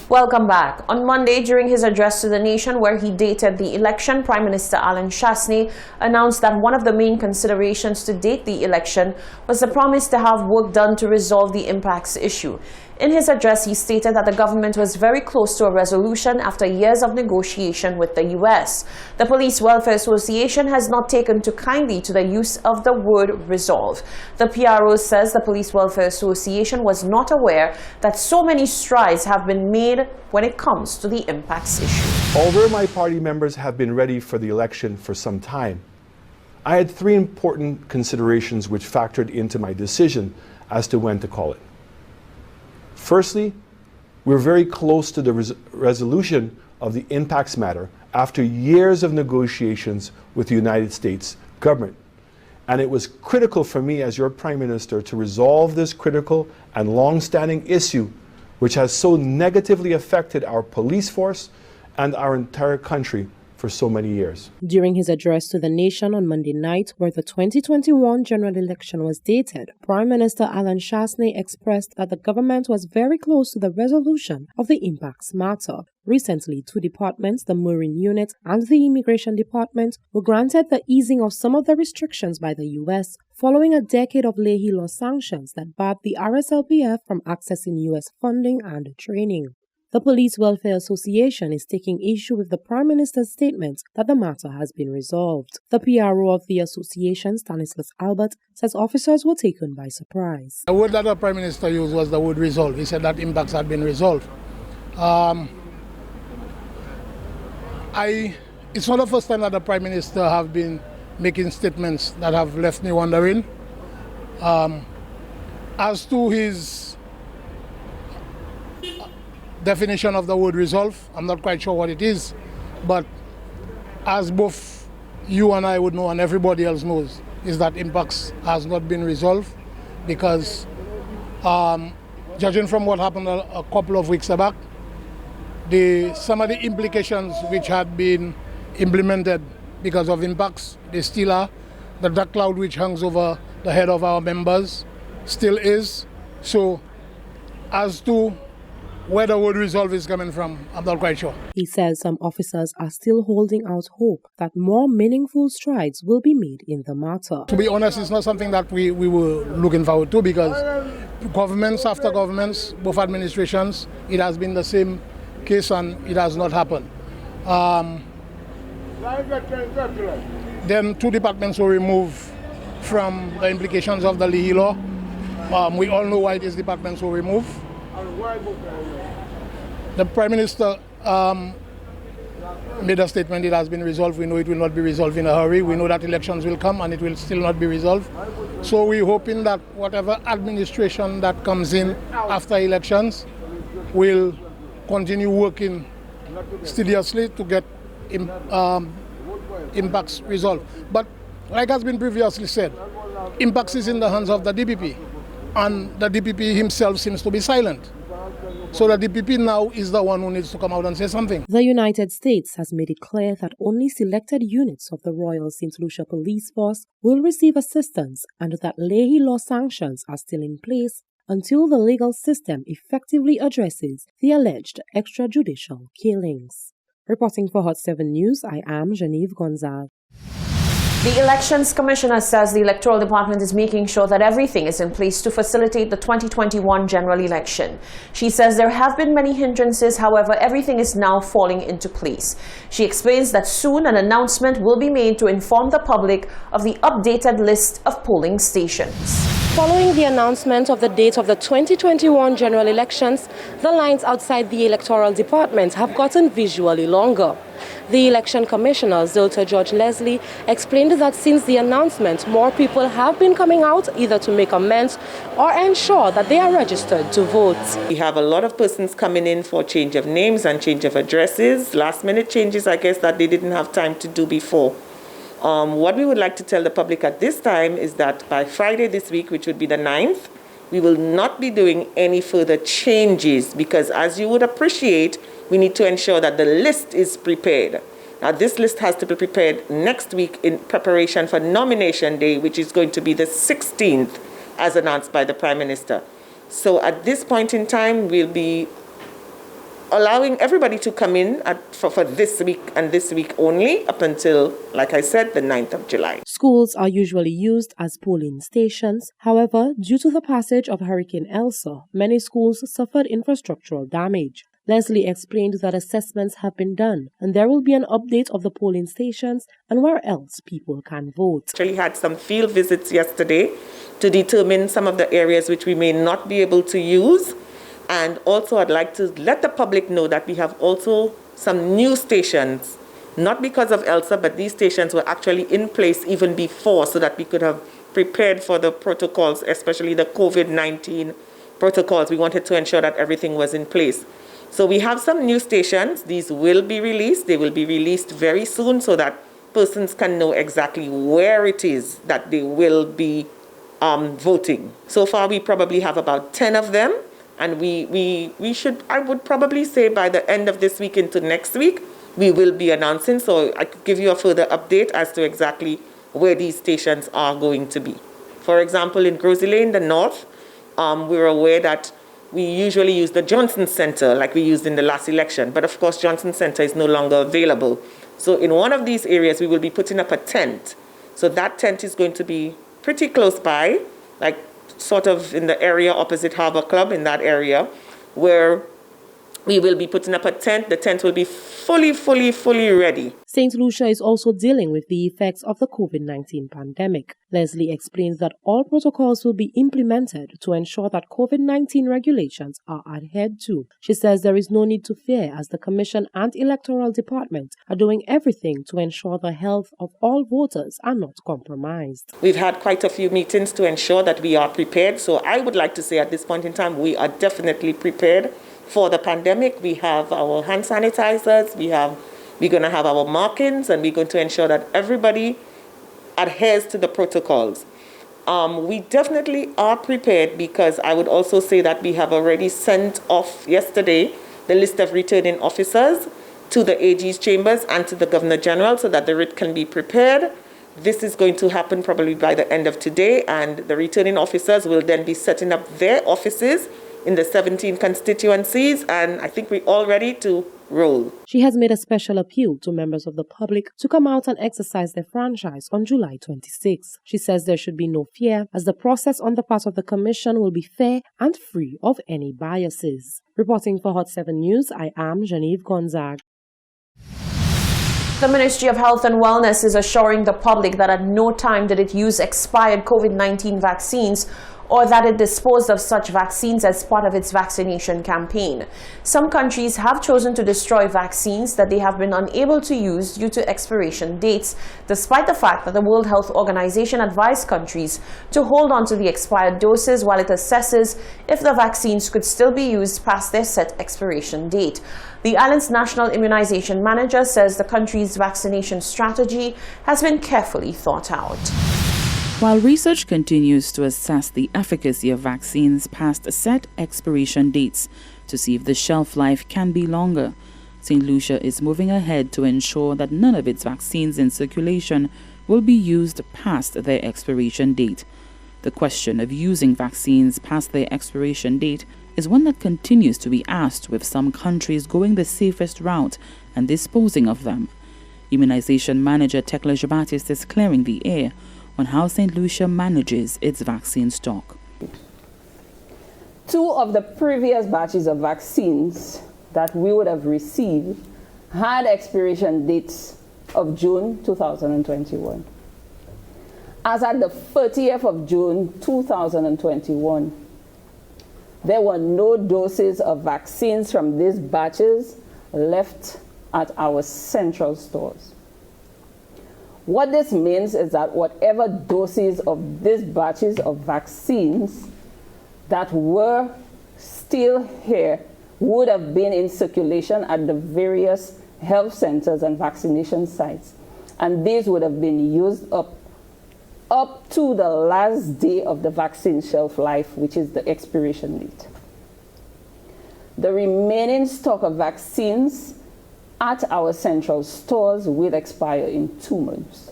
Welcome back. On Monday, during his address to the nation where he dated the election, Prime Minister Alan Chastanet announced that one of the main considerations to date the election was the promise to have work done to resolve the impacts issue. In his address, he stated that the government was very close to a resolution after years of negotiation with the U.S. The Police Welfare Association has not taken too kindly to the use of the word resolve. The PRO says the Police Welfare Association was not aware that so many strides have been made when it comes to the impacts issue. Although my party members have been ready for the election for some time, I had three important considerations which factored into my decision as to when to call it. Firstly, we're very close to the resolution of the impacts matter after years of negotiations with the United States government. And it was critical for me as your Prime Minister to resolve this critical and long-standing issue which has so negatively affected our police force and our entire country for so many years. During his address to the nation on Monday night, where the 2021 general election was dated, Prime Minister Alan Chastanet expressed that the government was very close to the resolution of the impacts matter. Recently, two departments, the Marine Unit and the Immigration Department, were granted the easing of some of the restrictions by the U.S. following a decade of Leahy law sanctions that barred the RSLPF from accessing U.S. funding and training. The Police Welfare Association is taking issue with the Prime Minister's statement that the matter has been resolved. The PRO of the association, Stanislas Albert, says officers were taken by surprise. The word that the Prime Minister used was the word resolve. He said that impacts had been resolved. It's not the first time that the Prime Minister have been making statements that have left me wondering. As to his definition of the word resolve, I'm not quite sure what it is, but as both you and I would know and everybody else knows, is that impacts has not been resolved because judging from what happened a couple of weeks back, some of the implications which had been implemented because of impacts, they still are. The dark cloud which hangs over the head of our members still is. So as to where the word resolve is coming from, I'm not quite sure. He says some officers are still holding out hope that more meaningful strides will be made in the matter. To be honest, it's not something that we were looking forward to because governments after governments, both administrations, it has been the same case and it has not happened. Then two departments were removed from the implications of the Leahy law. We all know why these departments were removed. The Prime Minister made a statement, it has been resolved. We know it will not be resolved in a hurry. We know that elections will come and it will still not be resolved. So we're hoping that whatever administration that comes in after elections will continue working studiously to get impacts resolved. But like has been previously said, impacts is in the hands of the DPP. And the DPP himself seems to be silent. So the DPP now is the one who needs to come out and say something. The United States has made it clear that only selected units of the Royal St. Lucia Police Force will receive assistance and that Leahy law sanctions are still in place until the legal system effectively addresses the alleged extrajudicial killings. Reporting for Hot 7 News, I am Genevieve Gonzalez. The Elections Commissioner says the Electoral Department is making sure that everything is in place to facilitate the 2021 general election. She says there have been many hindrances, however, everything is now falling into place. She explains that soon an announcement will be made to inform the public of the updated list of polling stations. Following the announcement of the date of the 2021 general elections, the lines outside the Electoral Department have gotten visually longer. The Election Commissioner, Zilta George Leslie, explained that since the announcement, more people have been coming out either to make amends or ensure that they are registered to vote. We have a lot of persons coming in for change of names and change of addresses, last-minute changes, I guess, that they didn't have time to do before. What we would like to tell the public at this time is that by Friday this week, which would be the 9th, we will not be doing any further changes because, as you would appreciate, we need to ensure that the list is prepared. Now, this list has to be prepared next week in preparation for nomination day, which is going to be the 16th, as announced by the Prime Minister. So at this point in time, we'll be allowing everybody to come in for this week and this week only up until, like I said, the 9th of July. Schools are usually used as polling stations. However, due to the passage of Hurricane Elsa, many schools suffered infrastructural damage. Leslie explained that assessments have been done and there will be an update of the polling stations and where else people can vote. Actually had some field visits yesterday to determine some of the areas which we may not be able to use. And also I'd like to let the public know that we have also some new stations, not because of Elsa, but these stations were actually in place even before so that we could have prepared for the protocols, especially the COVID-19 protocols. We wanted to ensure that everything was in place. So we have some new stations. These will be released. They will be released very soon so that persons can know exactly where it is that they will be voting. So far, we probably have about 10 of them. And we should, I would probably say by the end of this week into next week, we will be announcing. So I could give you a further update as to exactly where these stations are going to be. For example, in Grosy Lane, the north, we're aware that we usually use the Johnson Center like we used in the last election. But of course, Johnson Center is no longer available. So in one of these areas, we will be putting up a tent. So that tent is going to be pretty close by, like sort of in the area opposite Harbor Club, in that area, where we will be putting up a tent. The tent will be fully ready. St. Lucia is also dealing with the effects of the COVID-19 pandemic. Leslie explains that all protocols will be implemented to ensure that COVID-19 regulations are adhered to. She says there is no need to fear as the Commission and Electoral Department are doing everything to ensure the health of all voters are not compromised. We've had quite a few meetings to ensure that we are prepared. So I would like to say at this point in time, we are definitely prepared for the pandemic. We have our hand sanitizers, we're going to have our markings, and we're going to ensure that everybody adheres to the protocols. We definitely are prepared because I would also say that we have already sent off yesterday the list of returning officers to the AG's chambers and to the Governor General so that the writ can be prepared. This is going to happen probably by the end of today, and the returning officers will then be setting up their offices in the 17 constituencies, and I think we're all ready to roll. She has made a special appeal to members of the public to come out and exercise their franchise on July 26. She says there should be no fear as the process on the part of the Commission will be fair and free of any biases. Reporting for Hot 7 News, I am Genevieve Gonzague. The Ministry of Health and Wellness is assuring the public that at no time did it use expired COVID-19 vaccines or that it disposed of such vaccines as part of its vaccination campaign. Some countries have chosen to destroy vaccines that they have been unable to use due to expiration dates, despite the fact that the World Health Organization advised countries to hold on to the expired doses while it assesses if the vaccines could still be used past their set expiration date. The island's national immunization manager says the country's vaccination strategy has been carefully thought out. While research continues to assess the efficacy of vaccines past set expiration dates to see if the shelf life can be longer, St. Lucia is moving ahead to ensure that none of its vaccines in circulation will be used past their expiration date. The question of using vaccines past their expiration date is one that continues to be asked, with some countries going the safest route and disposing of them. Immunization manager Tekla Jabatis is clearing the air on how St. Lucia manages its vaccine stock. 2 of the previous batches of vaccines that we would have received had expiration dates of June 2021. As at the 30th of June 2021, there were no doses of vaccines from these batches left at our central stores. What this means is that whatever doses of these batches of vaccines that were still here would have been in circulation at the various health centers and vaccination sites. And these would have been used up to the last day of the vaccine shelf life, which is the expiration date. The remaining stock of vaccines at our central stores will expire in 2 months.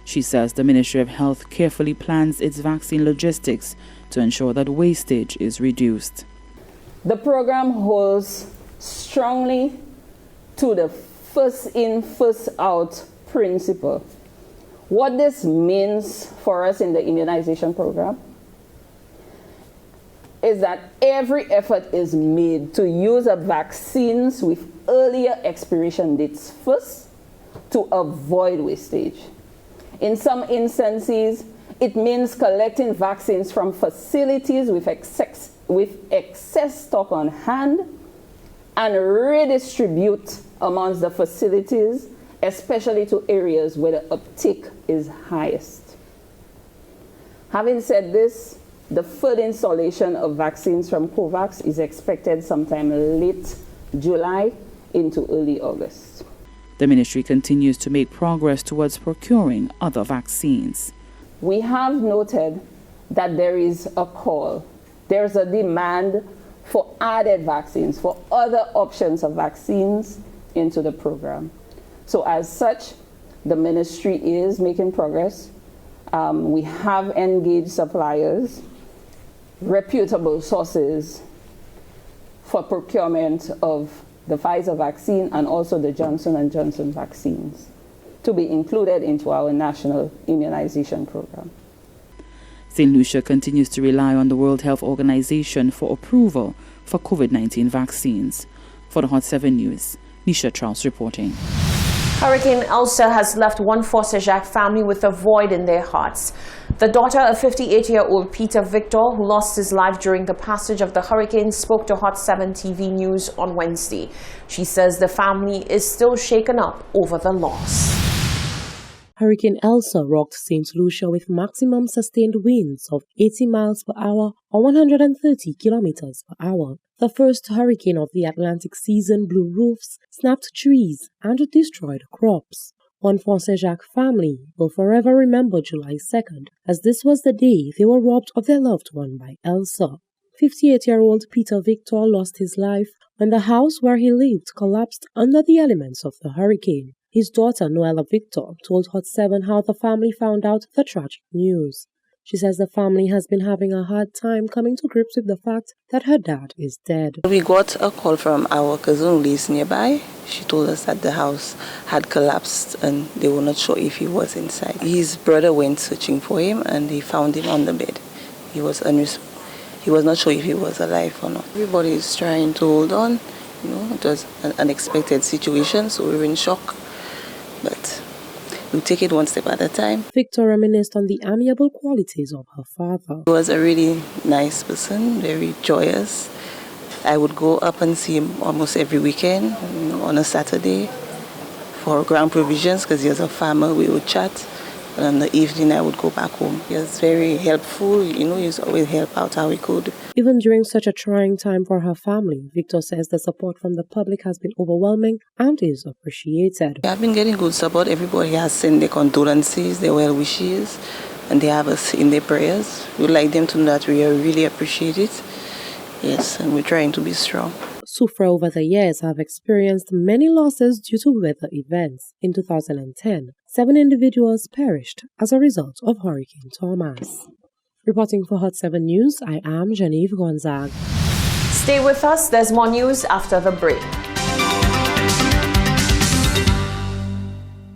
She says the Ministry of Health carefully plans its vaccine logistics to ensure that wastage is reduced. The program holds strongly to the first in, first out principle. What this means for us in the immunization program is that every effort is made to use up vaccines with earlier expiration dates first to avoid wastage. In some instances, it means collecting vaccines from facilities with excess stock on hand and redistribute amongst the facilities, especially to areas where the uptake is highest. Having said this, the further installation of vaccines from COVAX is expected sometime late July into early August. The ministry continues to make progress towards procuring other vaccines. We have noted that there is a call, there's a demand for added vaccines, for other options of vaccines into the program. So as such, the ministry is making progress. We have engaged suppliers, reputable sources for procurement of the Pfizer vaccine and also the Johnson & Johnson vaccines to be included into our national immunization program. St. Lucia continues to rely on the World Health Organization for approval for COVID-19 vaccines. For the Hot 7 News, Nisha Charles reporting. Hurricane Elsa has left one Forcejac family with a void in their hearts. The daughter of 58-year-old Peter Victor, who lost his life during the passage of the hurricane, spoke to Hot 7 TV News on Wednesday. She says the family is still shaken up over the loss. Hurricane Elsa rocked St. Lucia with maximum sustained winds of 80 miles per hour or 130 kilometers per hour. The first hurricane of the Atlantic season blew roofs, snapped trees, and destroyed crops. One Forcejac family will forever remember July 2nd, as this was the day they were robbed of their loved one by Elsa. 58-year-old Peter Victor lost his life when the house where he lived collapsed under the elements of the hurricane. His daughter, Noella Victor, told Hot 7 how the family found out the tragic news. She says the family has been having a hard time coming to grips with the fact that her dad is dead. We got a call from our cousin who lives nearby. She told us that the house had collapsed and they were not sure if he was inside. His brother went searching for him and they found him on the bed. He was not sure if he was alive or not. Everybody is trying to hold on. It was an unexpected situation, so we were in shock. But we take it one step at a time. Victor reminisced on the amiable qualities of her father. He was a really nice person, very joyous. I would go up and see him almost every weekend, on a Saturday for ground provisions because he was a farmer. We would chat. And in the evening, I would go back home. He was very helpful. He used to always help out how he could. Even during such a trying time for her family, Victor says the support from the public has been overwhelming and is appreciated. We have been getting good support. Everybody has sent their condolences, their well wishes, and they have us in their prayers. We would like them to know that we really appreciate it. Yes, and we're trying to be strong. Sufra over the years have experienced many losses due to weather events. In 2010, 7 individuals perished as a result of Hurricane Thomas. Reporting for Hot 7 News, I am Genevieve Gonzague. Stay with us, there's more news after the break.